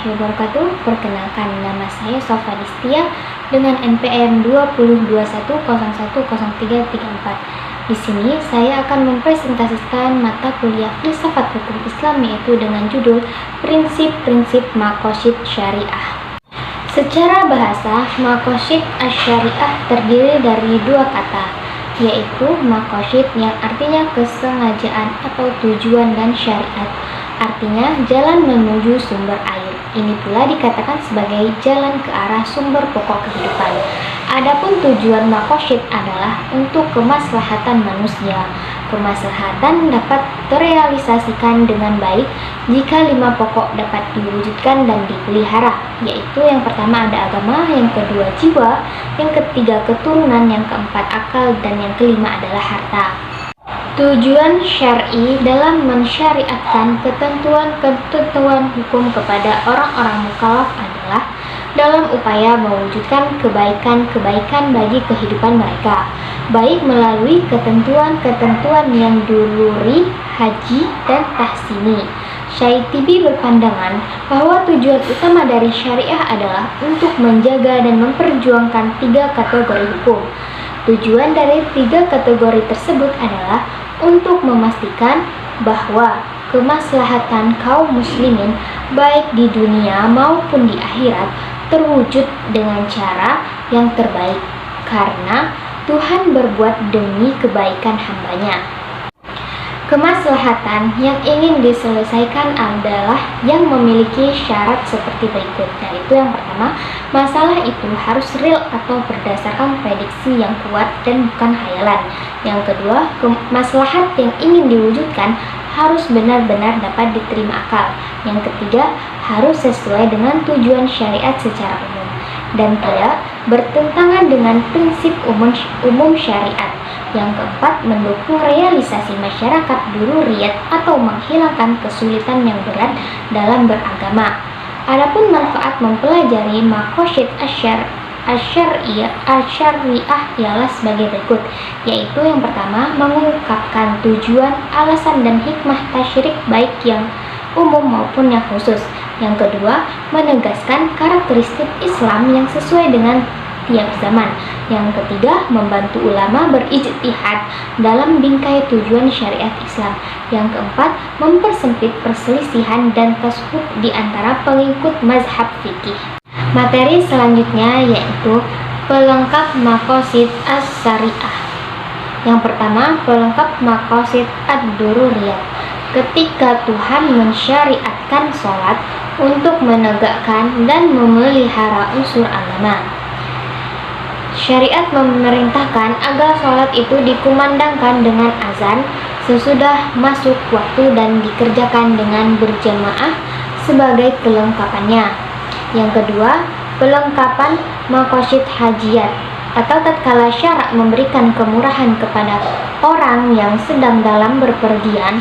warahmatullahi wabarakatuh. Perkenalkan, nama saya Sofa Distia dengan NPM 2021010334. Di sini saya akan mempresentasikan mata kuliah Filsafat Hukum Islam, yaitu dengan judul Prinsip-prinsip Maqasid Syariah. Secara bahasa, Maqasid Asy-Syariah terdiri dari dua kata, yaitu maqasid yang artinya kesengajaan atau tujuan, dan syariat artinya jalan menuju sumber air. Ini pula dikatakan sebagai jalan ke arah sumber pokok kehidupan. Adapun tujuan maqasid adalah untuk kemaslahatan manusia. Kemaslahatan dapat terrealisasikan dengan baik jika 5 pokok dapat diwujudkan dan dipelihara, yaitu yang pertama ada agama, yang kedua jiwa, yang ketiga keturunan, yang keempat akal, dan yang kelima adalah harta. Tujuan syar'i dalam mensyariatkan ketentuan-ketentuan hukum kepada orang-orang mukallaf adalah dalam upaya mewujudkan kebaikan-kebaikan bagi kehidupan mereka, baik melalui ketentuan-ketentuan yang duluri, haji, dan tahsini. Syaitibi berpandangan bahwa tujuan utama dari syariah adalah untuk menjaga dan memperjuangkan 3 kategori hukum. Tujuan dari 3 kategori tersebut adalah untuk memastikan bahwa kemaslahatan kaum muslimin baik di dunia maupun di akhirat terwujud dengan cara yang terbaik, karena Tuhan berbuat demi kebaikan hambanya. Kemaslahatan yang ingin diselesaikan adalah yang memiliki syarat seperti berikut, yaitu yang pertama, masalah itu harus real atau berdasarkan prediksi yang kuat dan bukan khayalan. Yang kedua, maslahat yang ingin diwujudkan harus benar-benar dapat diterima akal. Yang ketiga, harus sesuai dengan tujuan syariat secara umum dan tidak bertentangan dengan prinsip umum syariat. Yang keempat, mendukung realisasi masyarakat dururiyat atau menghilangkan kesulitan yang berat dalam beragama. Adapun manfaat mempelajari maqasid asy-syariah ialah sebagai berikut, yaitu yang pertama, mengungkapkan tujuan, alasan, dan hikmah tasyrik baik yang umum maupun yang khusus. Yang kedua, menegaskan karakteristik Islam yang sesuai dengan tiap zaman. Yang ketiga, membantu ulama berijtihad dalam bingkai tujuan syariat Islam. Yang keempat, mempersempit perselisihan dan tasawuf di antara pengikut mazhab fikih. Materi selanjutnya yaitu pelengkap maqasid as-syariah. Yang pertama, pelengkap maqasid ad-dururiyat. Ketika Tuhan mensyariatkan sholat untuk menegakkan dan memelihara unsur agama, syariat memerintahkan agar sholat itu dikumandangkan dengan azan sesudah masuk waktu dan dikerjakan dengan berjamaah sebagai kelengkapannya. Yang kedua, pelengkapan maqasid hajiyat, atau tatkala syara memberikan kemurahan kepada orang yang sedang dalam berpergian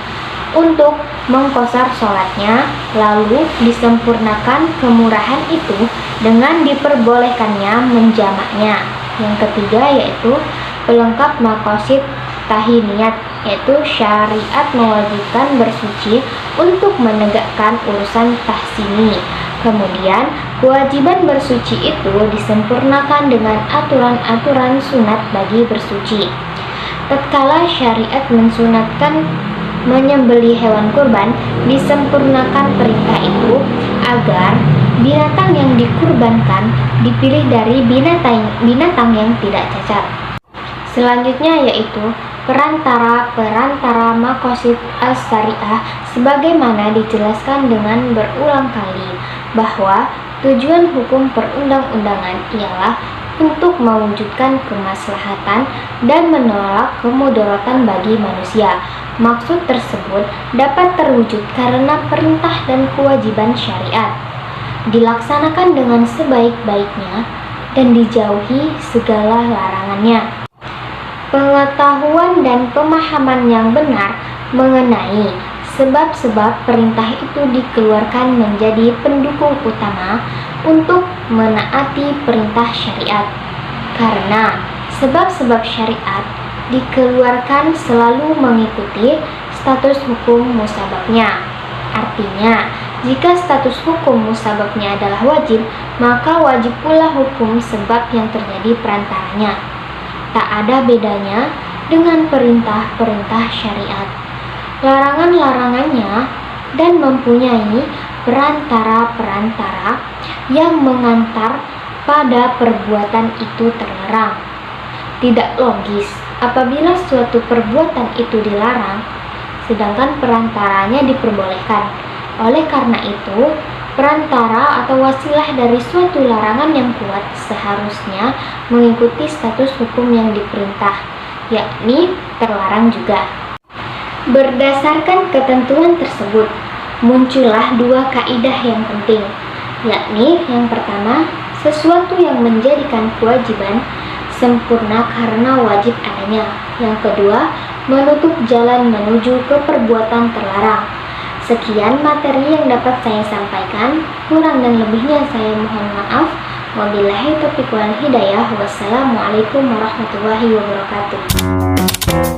untuk mengqashar sholatnya, lalu disempurnakan kemurahan itu dengan diperbolehkannya menjamaknya. Yang ketiga yaitu pelengkap maqasid tahiniyat, yaitu syariat mewajibkan bersuci untuk menegakkan urusan tahsini. Kemudian kewajiban bersuci itu disempurnakan dengan aturan-aturan sunat bagi bersuci. Tatkala syariat mensunatkan menyembelih hewan kurban, disempurnakan perintah itu agar binatang yang dikurbankan dipilih dari binatang yang tidak cacat. Selanjutnya yaitu perantara maqasid as-syariah, sebagaimana dijelaskan dengan berulang kali bahwa tujuan hukum perundang-undangan ialah untuk mewujudkan kemaslahatan dan menolak kemudaratan bagi manusia. Maksud tersebut dapat terwujud karena perintah dan kewajiban syariat dilaksanakan dengan sebaik-baiknya dan dijauhi segala larangannya. Pengetahuan dan pemahaman yang benar mengenai sebab-sebab perintah itu dikeluarkan menjadi pendukung utama untuk menaati perintah syariat, karena sebab-sebab syariat dikeluarkan selalu mengikuti status hukum musababnya. Artinya, Jika status hukum musababnya adalah wajib, maka wajib pula hukum sebab yang terjadi perantaranya. Tak ada bedanya dengan perintah-perintah syariat. Larangan-larangannya dan mempunyai perantara-perantara yang mengantar pada perbuatan itu terlarang. Tidak logis apabila suatu perbuatan itu dilarang, sedangkan perantaranya diperbolehkan. Oleh karena itu, perantara atau wasilah dari suatu larangan yang kuat seharusnya mengikuti status hukum yang diperintah, yakni terlarang juga. Berdasarkan ketentuan tersebut, muncullah dua kaidah yang penting, yakni yang pertama, sesuatu yang menjadikan kewajiban sempurna karena wajib adanya. Yang kedua, menutup jalan menuju ke perbuatan terlarang. Sekian materi yang dapat saya sampaikan, kurang dan lebihnya saya mohon maaf. Wabillahi taufiq wal hidayah. Wassalamualaikum warahmatullahi wabarakatuh.